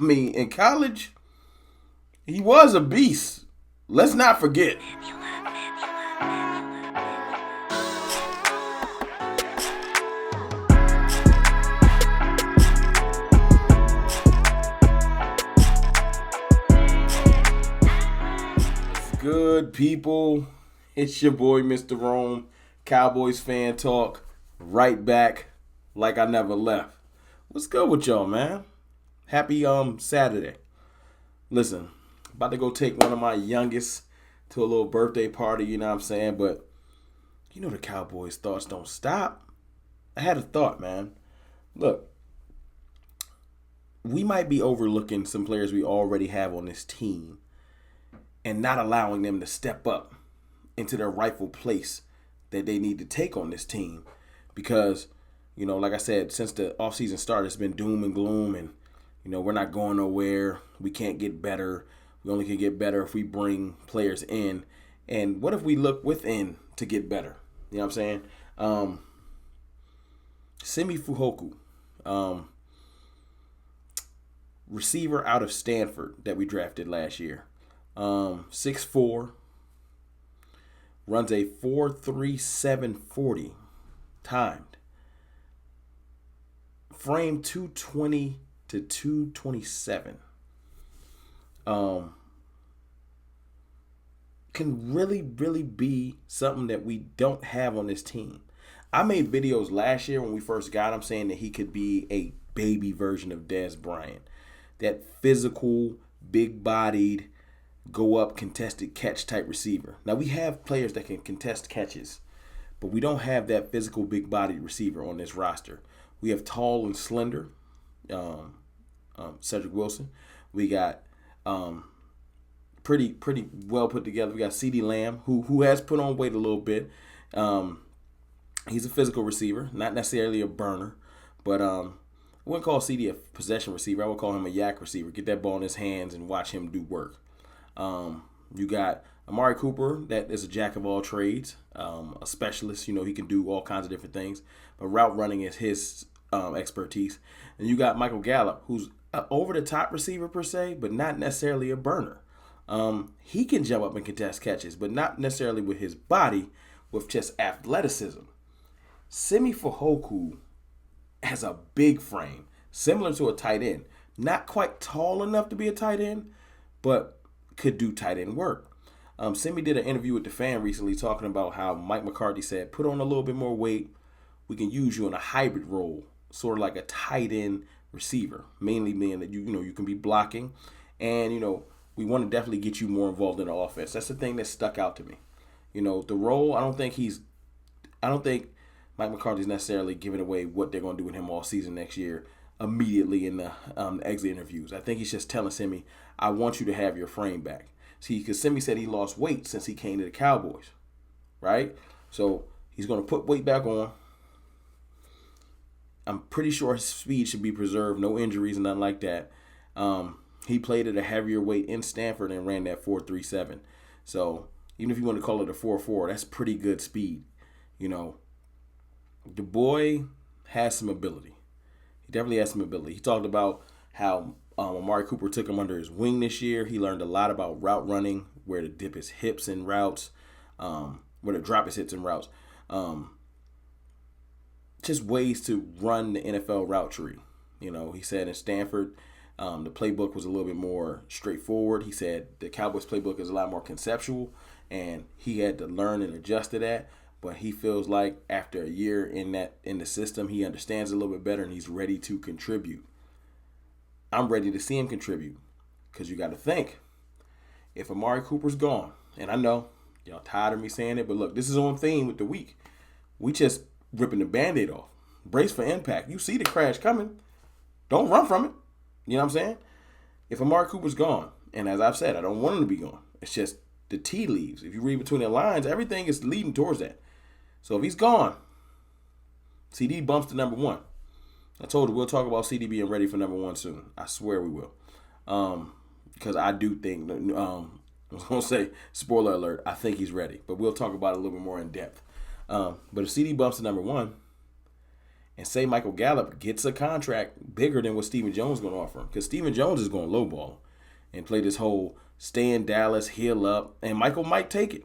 I mean, in college, he was a beast. Let's not forget. Good people. It's your boy, Mr. Rome. Cowboys fan talk. Right back like I never left. What's good with y'all, man? Happy Saturday. Listen, about to go take one of my youngest to a little birthday party, you know what I'm saying? But you know the Cowboys thoughts don't stop. I had a thought, man. Look, we might be overlooking some players we already have on this team and not allowing them to step up into their rightful place that they need to take on this team. Because, like I said, since the offseason started, it's been doom and gloom, and, we're not going nowhere. We can't get better. We only can get better if we bring players in. And what if we look within to get better? You know what I'm saying? Semi Fehoko, receiver out of Stanford that we drafted last year. 6'4", runs a 4.3740 timed. Frame 220 to 227. Can really be something that we don't have on this team. I made videos last year when we first got him saying that he could be a baby version of Dez Bryant. That physical, big-bodied, go-up, contested catch type receiver. Now, we have players that can contest catches, but we don't have that physical, big-bodied receiver on this roster. We have tall and slender Cedric Wilson. We got pretty well put together. We got CeeDee Lamb, who has put on weight a little bit. He's a physical receiver, not necessarily a burner, but I wouldn't call CD a possession receiver. I would call him a yak receiver. Get that ball in his hands and watch him do work. You got Amari Cooper, that is a jack of all trades, a specialist. He can do all kinds of different things, but route running is his expertise. And you got Michael Gallup, who's an over-the-top receiver per se, but not necessarily a burner. He can jump up and contest catches, but not necessarily with his body, with just athleticism. Semi Fehoko has a big frame, similar to a tight end. Not quite tall enough to be a tight end, but could do tight end work. Simi did an interview with The Fan recently talking about how Mike McCarthy said, put on a little bit more weight. We can use you in a hybrid role, sort of like a tight end receiver, mainly meaning that you can be blocking, and we want to definitely get you more involved in the offense. That's the thing that stuck out to me. The role. I don't think Mike McCarthy's necessarily giving away what they're going to do with him all season next year immediately in the exit interviews. I think he's just telling Simi, I want you to have your frame back. See, because Simi said he lost weight since he came to the Cowboys, right? So he's going to put weight back on. I'm pretty sure his speed should be preserved, no injuries and nothing like that. He played at a heavier weight in Stanford and ran that 4.37. So even if you want to call it a 4.4, that's pretty good speed. The boy has some ability. He definitely has some ability. He talked about how Amari Cooper took him under his wing this year. He learned a lot about route running, where to dip his hips in routes, where to drop his hips in routes. Just ways to run the NFL route tree. He said in Stanford, the playbook was a little bit more straightforward. He said the Cowboys playbook is a lot more conceptual, and he had to learn and adjust to that. But he feels like after a year in the system, he understands it a little bit better and he's ready to contribute. I'm ready to see him contribute, because you got to think, if Amari Cooper's gone, and I know y'all tired of me saying it, but look, this is on theme with the week. We just ripping the Band-Aid off. Brace for impact. You see the crash coming. Don't run from it. You know what I'm saying? If Amari Cooper's gone, and as I've said, I don't want him to be gone. It's just the tea leaves. If you read between the lines, everything is leading towards that. So if he's gone, CD bumps to number one. I told you we'll talk about CD being ready for number one soon. I swear we will. Because I do think, I was going to say, spoiler alert, I think he's ready. But we'll talk about it a little bit more in depth. But if CD bumps to number one, and say Michael Gallup gets a contract bigger than what Stephen Jones is going to offer him. Because Stephen Jones is going lowball and play this whole stay in Dallas, heal up, and Michael might take it.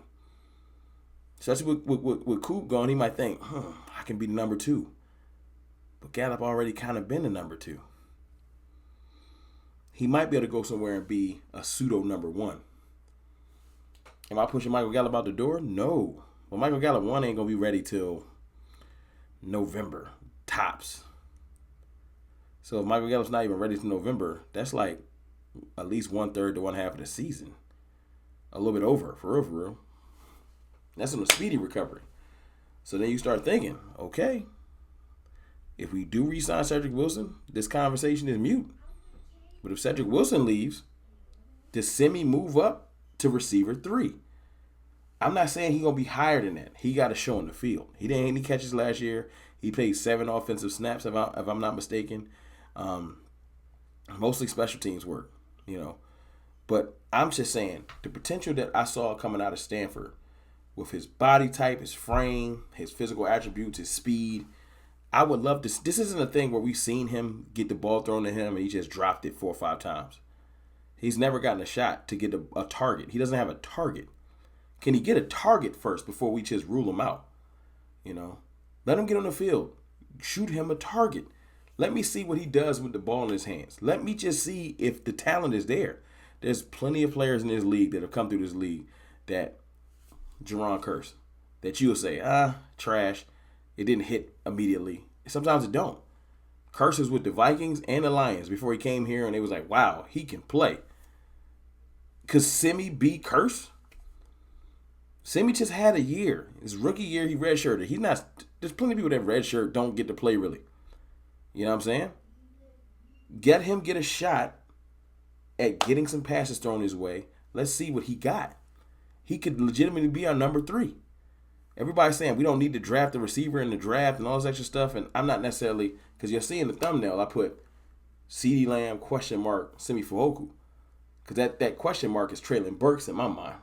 Especially with Coop going, he might think, I can be the number 2. But Gallup already kind of been the number 2. He might be able to go somewhere and be a pseudo number 1. Am I pushing Michael Gallup out the door? No. Well, Michael Gallup 1 ain't going to be ready till November, tops. So if Michael Gallup's not even ready till November, that's like at least 1/3 to 1/2 of the season. A little bit over, for real. That's on a speedy recovery. So then you start thinking, okay, if we do re-sign Cedric Wilson, this conversation is mute. But if Cedric Wilson leaves, does Simi move up to receiver 3? I'm not saying he's going to be higher than that. He got to show in the field. He didn't have any catches last year. He played 7 offensive snaps, if I'm not mistaken. Mostly special teams work, But I'm just saying, the potential that I saw coming out of Stanford with his body type, his frame, his physical attributes, his speed, I would love this. This isn't a thing where we've seen him get the ball thrown to him and he just dropped it 4 or 5 times. He's never gotten a shot to get a target. He doesn't have a target. Can he get a target first before we just rule him out? Let him get on the field. Shoot him a target. Let me see what he does with the ball in his hands. Let me just see if the talent is there. There's plenty of players in this league that have come through this league that Jerron Curse, that you'll say, trash. It didn't hit immediately. Sometimes it don't. Curse was with the Vikings and the Lions before he came here, and it was like, wow, he can play. Could Simi beat Curse? Simi just had a year. His rookie year, he redshirted. He's not. There's plenty of people that redshirt don't get to play really. You know what I'm saying? Get a shot at getting some passes thrown his way. Let's see what he got. He could legitimately be our number 3. Everybody's saying we don't need to draft a receiver in the draft and all this extra stuff, and I'm not necessarily, because you're seeing the thumbnail, I put CeeDee Lamb Semi Fehoko, because that question mark is Traylon Burks in my mind.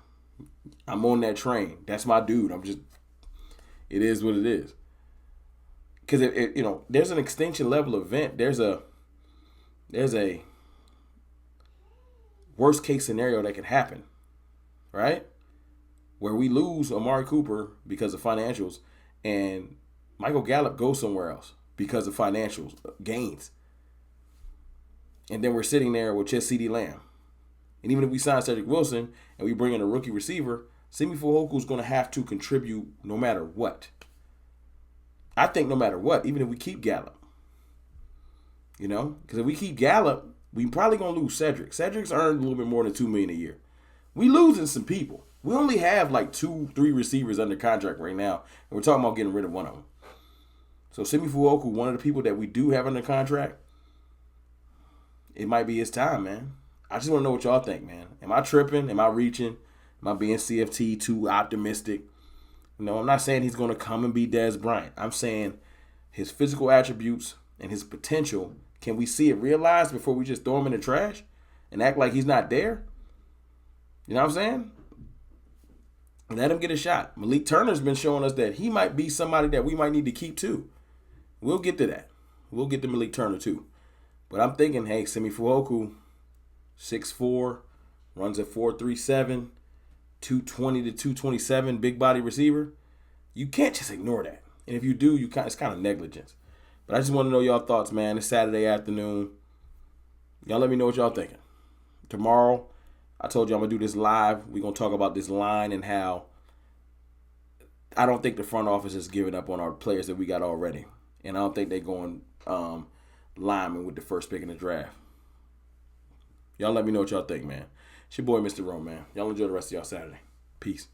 I'm on that train. That's my dude. It is what it is. Because there's an extinction level event. There's a worst case scenario that could happen, right? Where we lose Amari Cooper because of financials, and Michael Gallup goes somewhere else because of financials gains. And then we're sitting there with just CeeDee Lamb. And even if we sign Cedric Wilson and we bring in a rookie receiver, Semi Fehoko is going to have to contribute no matter what. I think no matter what, even if we keep Gallup. Because if we keep Gallup, we probably going to lose Cedric. Cedric's earned a little bit more than $2 million a year. We losing some people. We only have like 2-3 receivers under contract right now, and we're talking about getting rid of one of them. So Semi Fehoko, one of the people that we do have under contract, it might be his time, man. I just want to know what y'all think, man. Am I tripping? Am I reaching? Am I being CFT too optimistic? I'm not saying he's going to come and be Dez Bryant. I'm saying his physical attributes and his potential, can we see it realized before we just throw him in the trash and act like he's not there? You know what I'm saying? Let him get a shot. Malik Turner's been showing us that he might be somebody that we might need to keep too. We'll get to that. We'll get to Malik Turner too. But I'm thinking, hey, Semi Fehoko, 6'4", runs at 4.37, 220 to 227, big body receiver. You can't just ignore that. And if you do, it's kind of negligence. But I just want to know y'all thoughts, man. It's Saturday afternoon. Y'all let me know what y'all thinking. Tomorrow, I told you I'm going to do this live. We're going to talk about this line and how I don't think the front office is giving up on our players that we got already. And I don't think they're going lineman with the first pick in the draft. Y'all let me know what y'all think, man. It's your boy, Mr. Rome, man. Y'all enjoy the rest of y'all Saturday. Peace.